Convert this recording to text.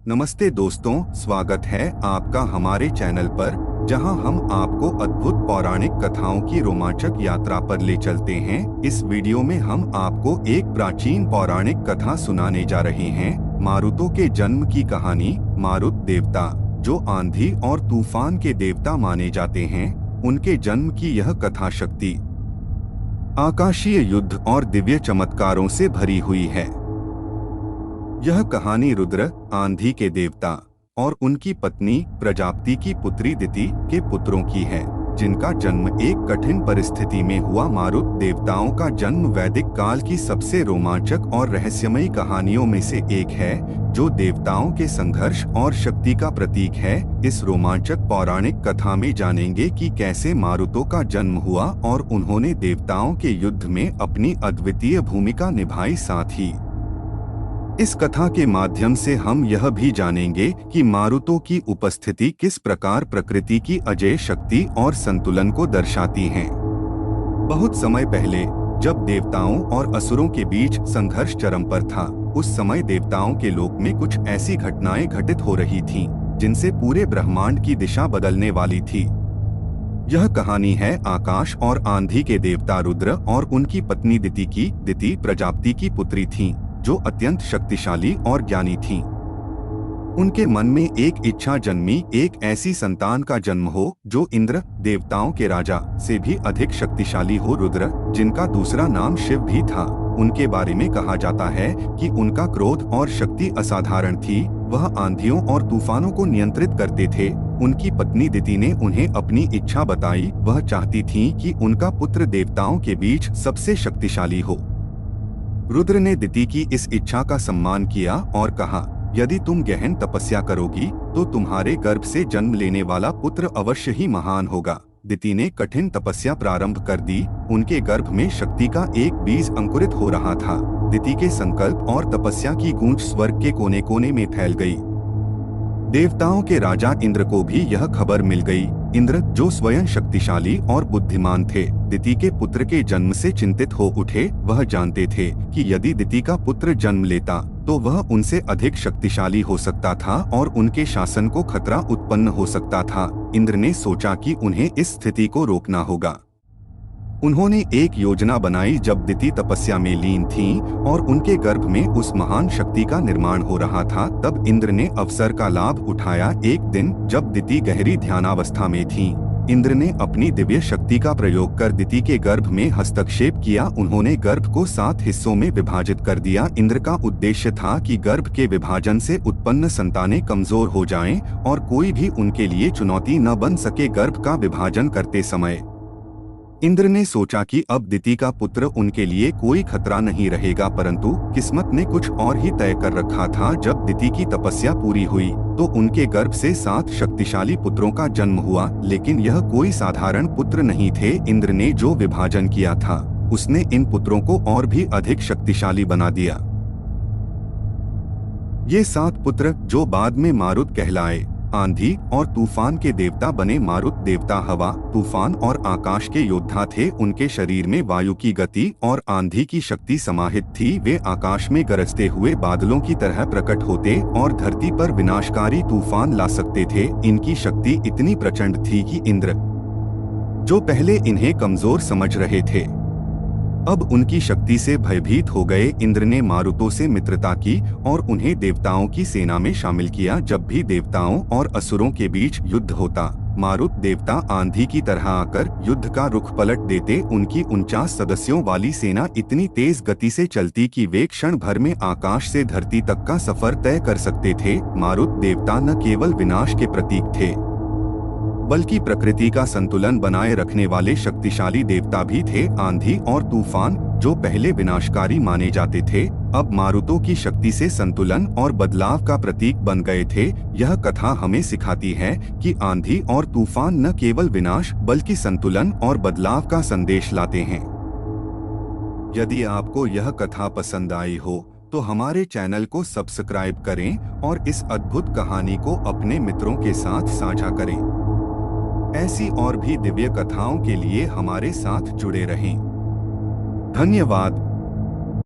नमस्ते दोस्तों, स्वागत है आपका हमारे चैनल पर, जहां हम आपको अद्भुत पौराणिक कथाओं की रोमांचक यात्रा पर ले चलते हैं। इस वीडियो में हम आपको एक प्राचीन पौराणिक कथा सुनाने जा रहे हैं, मारुतों के जन्म की कहानी। मारुत देवता, जो आंधी और तूफान के देवता माने जाते हैं, उनके जन्म की यह कथा शक्ति, आकाशीय युद्ध और दिव्य चमत्कारों से भरी हुई है। यह कहानी रुद्र, आंधी के देवता, और उनकी पत्नी प्रजापति की पुत्री दिति के पुत्रों की है, जिनका जन्म एक कठिन परिस्थिति में हुआ। मारुत देवताओं का जन्म वैदिक काल की सबसे रोमांचक और रहस्यमयी कहानियों में से एक है, जो देवताओं के संघर्ष और शक्ति का प्रतीक है। इस रोमांचक पौराणिक कथा में जानेंगे कि कैसे मारुतों का जन्म हुआ और उन्होंने देवताओं के युद्ध में अपनी अद्वितीय भूमिका निभाई। साथ ही इस कथा के माध्यम से हम यह भी जानेंगे कि मारुतों की उपस्थिति किस प्रकार प्रकृति की अजेय शक्ति और संतुलन को दर्शाती है। बहुत समय पहले, जब देवताओं और असुरों के बीच संघर्ष चरम पर था, उस समय देवताओं के लोक में कुछ ऐसी घटनाएं घटित हो रही थीं, जिनसे पूरे ब्रह्मांड की दिशा बदलने वाली थी। यह कहानी है आकाश और आंधी के देवता रुद्र और उनकी पत्नी दिति की। दिति प्रजापति की पुत्री थीं, जो अत्यंत शक्तिशाली और ज्ञानी थीं। उनके मन में एक इच्छा जन्मी, एक ऐसी संतान का जन्म हो जो इंद्र, देवताओं के राजा, से भी अधिक शक्तिशाली हो। रुद्र, जिनका दूसरा नाम शिव भी था, उनके बारे में कहा जाता है कि उनका क्रोध और शक्ति असाधारण थी। वह आंधियों और तूफानों को नियंत्रित करते थे। उनकी पत्नी दिति ने उन्हें अपनी इच्छा बताई। वह चाहती थी कि उनका पुत्र देवताओं के बीच सबसे शक्तिशाली हो। रुद्र ने दिति की इस इच्छा का सम्मान किया और कहा, यदि तुम गहन तपस्या करोगी तो तुम्हारे गर्भ से जन्म लेने वाला पुत्र अवश्य ही महान होगा। दिति ने कठिन तपस्या प्रारंभ कर दी। उनके गर्भ में शक्ति का एक बीज अंकुरित हो रहा था। दिति के संकल्प और तपस्या की गूंज स्वर्ग के कोने कोने में फैल गई। देवताओं के राजा इंद्र को भी यह खबर मिल गई। इंद्र, जो स्वयं शक्तिशाली और बुद्धिमान थे, दिति के पुत्र के जन्म से चिंतित हो उठे। वह जानते थे कि यदि दिति का पुत्र जन्म लेता तो वह उनसे अधिक शक्तिशाली हो सकता था और उनके शासन को खतरा उत्पन्न हो सकता था। इंद्र ने सोचा कि उन्हें इस स्थिति को रोकना होगा। उन्होंने एक योजना बनाई। जब दिति तपस्या में लीन थीं और उनके गर्भ में उस महान शक्ति का निर्माण हो रहा था, तब इंद्र ने अवसर का लाभ उठाया। एक दिन जब दिति गहरी ध्यानावस्था में थीं, इंद्र ने अपनी दिव्य शक्ति का प्रयोग कर दिति के गर्भ में हस्तक्षेप किया। उन्होंने गर्भ को 7 हिस्सों में विभाजित कर दिया। इंद्र का उद्देश्य था कि गर्भ के विभाजन से उत्पन्न संतानें कमजोर हो जाएं और कोई भी उनके लिए चुनौती न बन सके। गर्भ का विभाजन करते समय इंद्र ने सोचा कि अब दिति का पुत्र उनके लिए कोई खतरा नहीं रहेगा, परंतु किस्मत ने कुछ और ही तय कर रखा था। जब दिति की तपस्या पूरी हुई तो उनके गर्भ से 7 शक्तिशाली पुत्रों का जन्म हुआ, लेकिन यह कोई साधारण पुत्र नहीं थे। इंद्र ने जो विभाजन किया था, उसने इन पुत्रों को और भी अधिक शक्तिशाली बना दिया। ये 7 पुत्र, जो बाद में मारुत कहलाए, आंधी और तूफान के देवता बने। मारुत देवता हवा, तूफान और आकाश के योद्धा थे। उनके शरीर में वायु की गति और आंधी की शक्ति समाहित थी। वे आकाश में गरजते हुए बादलों की तरह प्रकट होते और धरती पर विनाशकारी तूफान ला सकते थे। इनकी शक्ति इतनी प्रचंड थी कि इंद्र, जो पहले इन्हें कमजोर समझ रहे थे, अब उनकी शक्ति से भयभीत हो गए। इंद्र ने मारुतों से मित्रता की और उन्हें देवताओं की सेना में शामिल किया। जब भी देवताओं और असुरों के बीच युद्ध होता, मारुत देवता आंधी की तरह आकर युद्ध का रुख पलट देते। उनकी 49 सदस्यों वाली सेना इतनी तेज गति से चलती कि वे क्षण भर में आकाश से धरती तक का सफर तय कर सकते थे। मारुत देवता न केवल विनाश के प्रतीक थे, बल्कि प्रकृति का संतुलन बनाए रखने वाले शक्तिशाली देवता भी थे। आंधी और तूफान, जो पहले विनाशकारी माने जाते थे, अब मारुतों की शक्ति से संतुलन और बदलाव का प्रतीक बन गए थे। यह कथा हमें सिखाती है कि आंधी और तूफान न केवल विनाश बल्कि संतुलन और बदलाव का संदेश लाते हैं। यदि आपको यह कथा पसंद आई हो तो हमारे चैनल को सब्सक्राइब करें और इस अद्भुत कहानी को अपने मित्रों के साथ साझा करें। ऐसी और भी दिव्य कथाओं के लिए हमारे साथ जुड़े रहें। धन्यवाद।